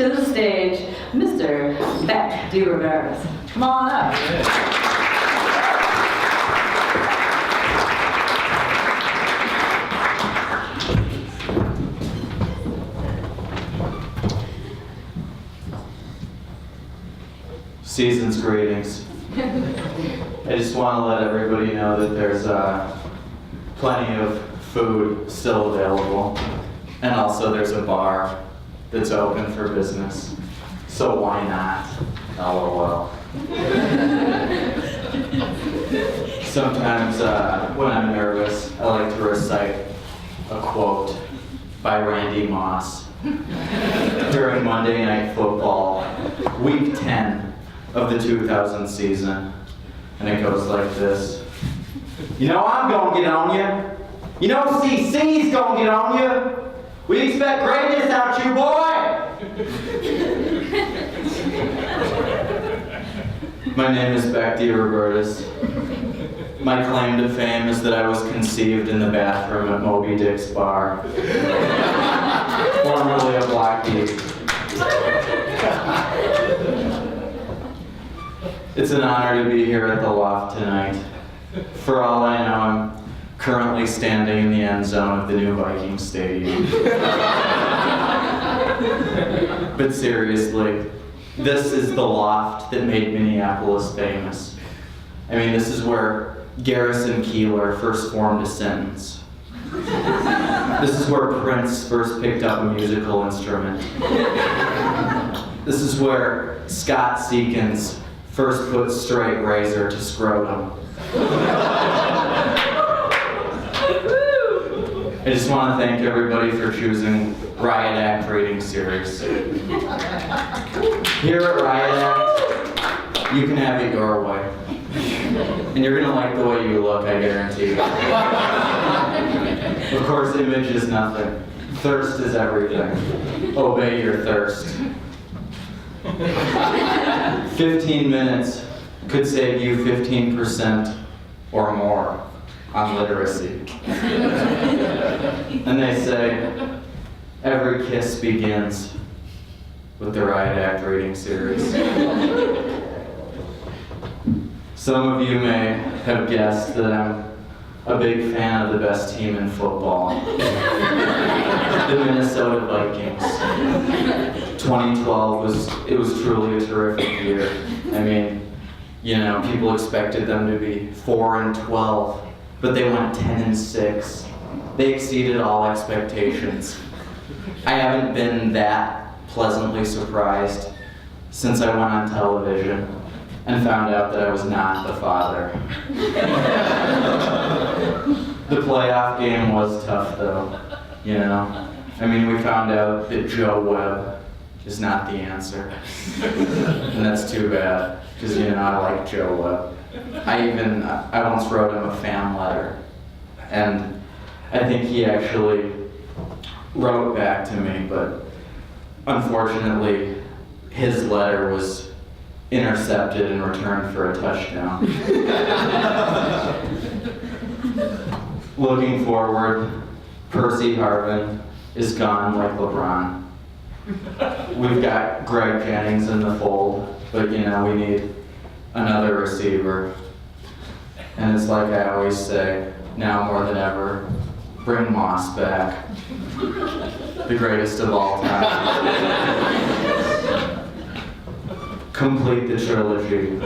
to the stage Mr. Beck DeRobertis. Come on up. Season's greetings. I just want to let everybody know that there's plenty of food still available, and also there's a bar that's open for business, so why not? LOL. Sometimes when I'm nervous, I like to recite a quote by Randy Moss during Monday Night Football, Week 10 of the 2000 season, and it goes like this. You know I'm gonna get on you. You know CC's gonna get on you. We expect greatness out you, boy! My name is Beck DeRobertis. My claim to fame is that I was conceived in the bathroom at Moby Dick's bar, formerly a Blackie. It's an honor to be here at the Loft tonight. For all I know, I'm currently standing in the end zone of the new Vikings stadium. But seriously, this is the Loft that made Minneapolis famous. I mean, this is where Garrison Keillor first formed a sentence. This is where Prince first picked up a musical instrument. This is where Scott Seekins first put straight razor to scrotum. I just want to thank everybody for choosing Riot Act Reading Series. Here at Riot Act, you can have it your way. And you're gonna like the way you look, I guarantee you. Of course, image is nothing. Thirst is everything. Obey your thirst. 15 minutes could save you 15% or more on literacy. And they say, every kiss begins with the Riot Act Reading Series. Some of you may have guessed that I'm a big fan of the best team in football, the Minnesota Vikings. 2012 was truly a terrific year. I mean, you know, people expected them to be 4-12, but they went 10-6. They exceeded all expectations. I haven't been that pleasantly surprised since I went on television and found out that I was not the father. The playoff game was tough though, you know? I mean, we found out that Joe Webb is not the answer. And that's too bad, because you know, I like Joe Webb. I once wrote him a fan letter, and I think he actually wrote back to me, but unfortunately, his letter was intercepted and returned for a touchdown. Looking forward, Percy Harvin is gone like LeBron. We've got Greg Jennings in the fold, but you know, we need another receiver. And it's like I always say, now more than ever, bring Moss back. The greatest of all time. Complete the trilogy.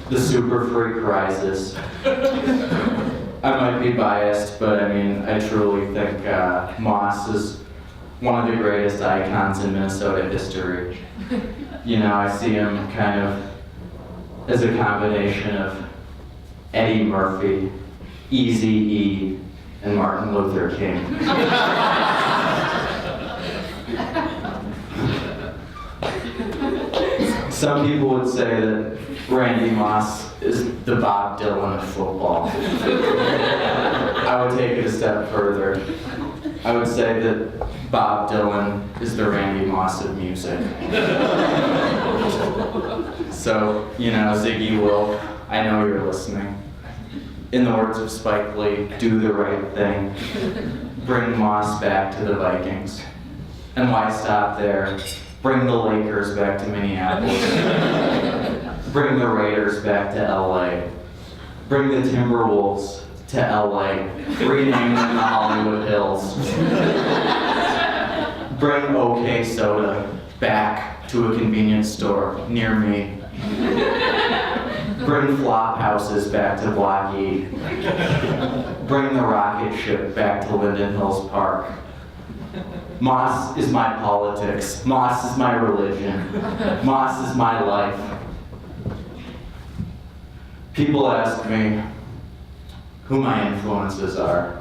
The Super Freak rises. I might be biased, but I mean, I truly think Moss is one of the greatest icons in Minnesota history. You know, I see him kind of as a combination of Eddie Murphy, Eazy-E, and Martin Luther King. Some people would say that Randy Moss is the Bob Dylan of football. I would take it a step further. I would say that Bob Dylan is the Randy Moss of music. So, you know, Ziggy Wolf, I know you're listening. In the words of Spike Lee, do the right thing. Bring Moss back to the Vikings. And why stop there? Bring the Lakers back to Minneapolis. Bring the Raiders back to LA. Bring the Timberwolves to LA. Rename them the Hollywood Hills. Bring OK Soda back to a convenience store near me. Bring flop houses back to Block E. Bring the rocket ship back to Linden Hills Park. Moss is my politics. Moss is my religion. Moss is my life. People ask me who my influences are.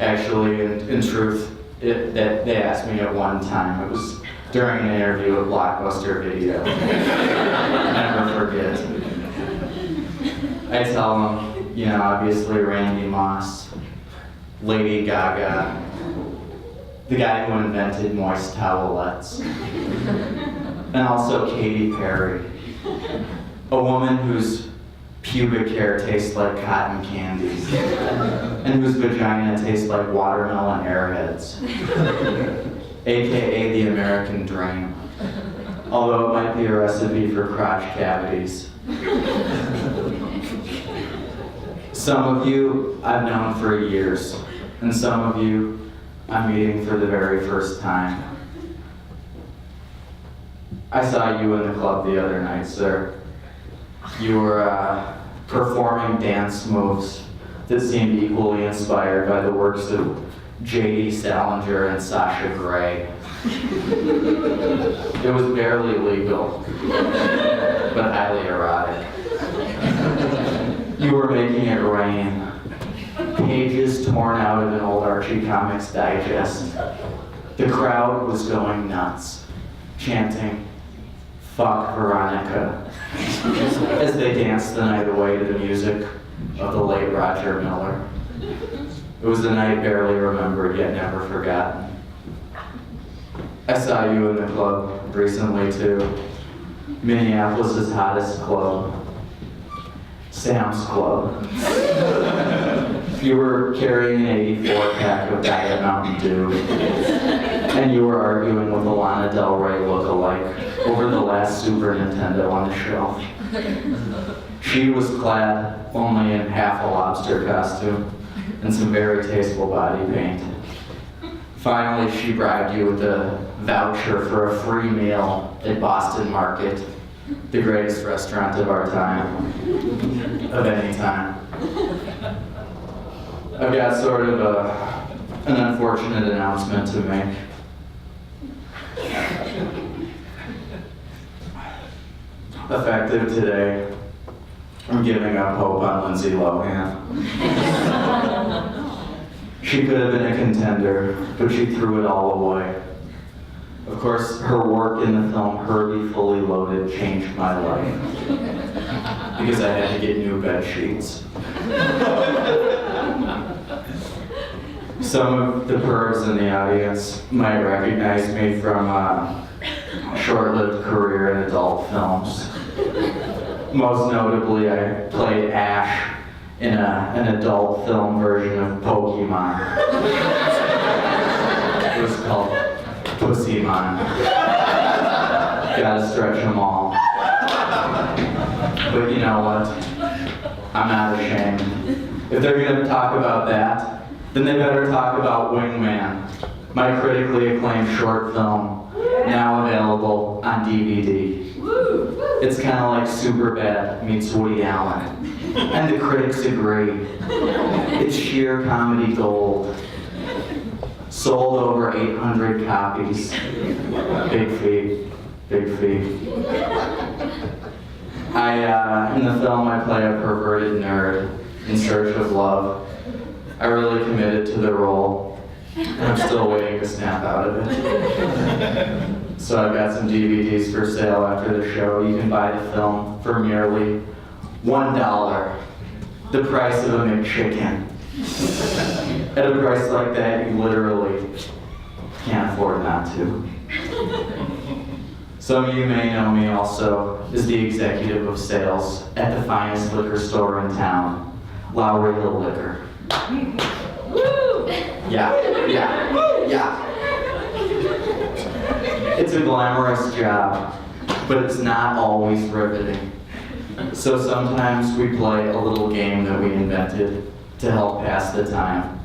Actually, in truth, they asked me at one time. It was during an interview at Blockbuster Video. Never forget. I tell them, obviously Randy Moss, Lady Gaga, the guy who invented moist towelettes, and also Katy Perry, a woman whose pubic hair tastes like cotton candy, and whose vagina tastes like watermelon airheads, aka the American Dream, although it might be a recipe for crotch cavities. Some of you I've known for years, and some of you I'm meeting for the very first time. I saw you in the club the other night, sir. You were performing dance moves that seemed equally inspired by the works of J.D. Salinger and Sasha Grey. It was barely legal, but highly erotic. You were making it rain. Pages torn out of an old Archie Comics digest. The crowd was going nuts, chanting, "Fuck Veronica," as they danced the night away to the music of the late Roger Miller. It was a night barely remembered yet never forgotten. I saw you in the club recently too. Minneapolis' hottest club, Sam's Club. You were carrying an 84 pack of Diet Mountain Dew, and you were arguing with a Lana Del Rey lookalike over the last Super Nintendo on the shelf. She was clad only in half a lobster costume and some very tasteful body paint. Finally, she bribed you with a voucher for a free meal at Boston Market, the greatest restaurant of our time, of any time. I've got sort of an unfortunate announcement to make. Effective today, I'm giving up hope on Lindsay Lohan. She could have been a contender, but she threw it all away. Of course, her work in the film Herbie Fully Loaded changed my life, because I had to get new bed sheets. Some of the pervs in the audience might recognize me from a short-lived career in adult films. Most notably, I played Ash in an adult film version of Pokemon. It was called Pussymon. Gotta stretch them all. But you know what? I'm not ashamed. If they're gonna talk about that, then they better talk about Wingman, my critically acclaimed short film, now available on DVD. It's kind of like Superbad meets Woody Allen, and the critics agree. It's sheer comedy gold. Sold over 800 copies. Big fee, big fee. In the film, I play a perverted nerd in search of love. I really committed to the role, and I'm still waiting to snap out of it. So I've got some DVDs for sale after the show. You can buy the film for merely $1, the price of a McChicken. At a price like that, you literally can't afford not to. Some of you may know me also as the executive of sales at the finest liquor store in town, Lowry Hill Liquor. Yeah. It's It's a glamorous job, but it's not always riveting. So sometimes we play a little game that we invented to help pass the time.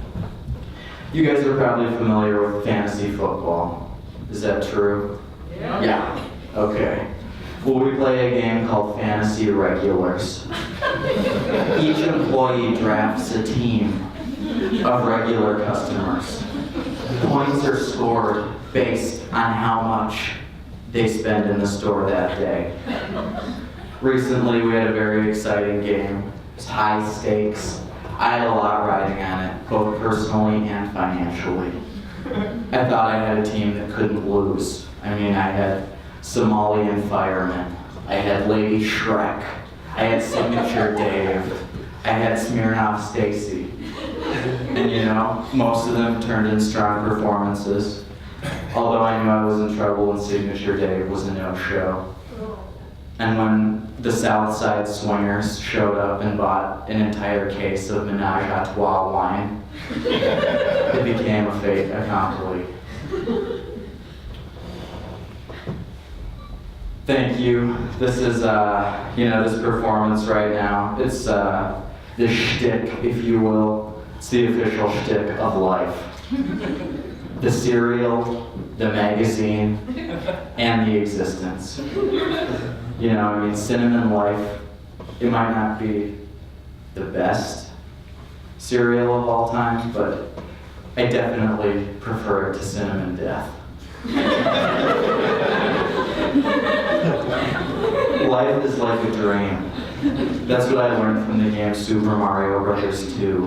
You guys are probably familiar with fantasy football. Is that true? Yeah. Okay. Well, we play a game called Fantasy Regulars. Each employee drafts a team of regular customers. Points are scored based on how much they spend in the store that day. Recently, we had a very exciting game. It was high stakes. I had a lot riding on it, both personally and financially. I thought I had a team that couldn't lose. I mean, I had Somalian firemen. I had Lady Shrek. I had Signature Dave. I had Smirnoff Stacy. And you know, most of them turned in strong performances. Although I knew I was in trouble when Signature Dave was a no-show. And when the Southside Swingers showed up and bought an entire case of Menage a Trois wine, it became a fait accompli. Thank you. This is, this performance right now. It's the shtick, if you will. It's the official shtick of life. The cereal, the magazine, and the existence. You know, I mean, Cinnamon Life, it might not be the best cereal of all time, but I definitely prefer it to Cinnamon Death. Life is like a dream. That's what I learned from the game Super Mario Bros. 2,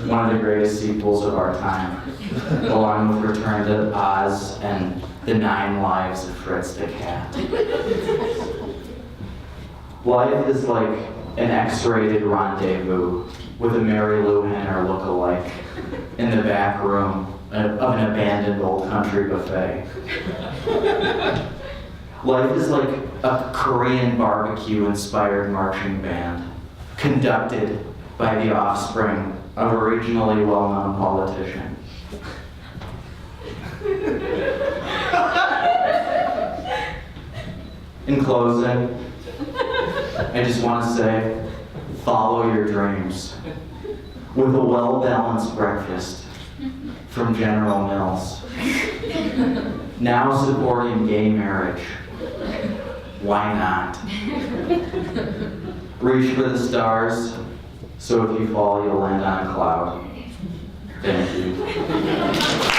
one of the greatest sequels of our time, along with Return to Oz and The 9 Lives of Fritz the Cat. Life is like an X-rated rendezvous with a Mary Lou Henner look-alike in the back room of an abandoned old country buffet. Life is like a Korean barbecue-inspired marching band, conducted by the offspring of a regionally well-known politician. In closing, I just want to say, follow your dreams with a well-balanced breakfast from General Mills. Now supporting gay marriage. Why not? Reach for the stars, so if you fall, you'll land on a cloud. Thank you.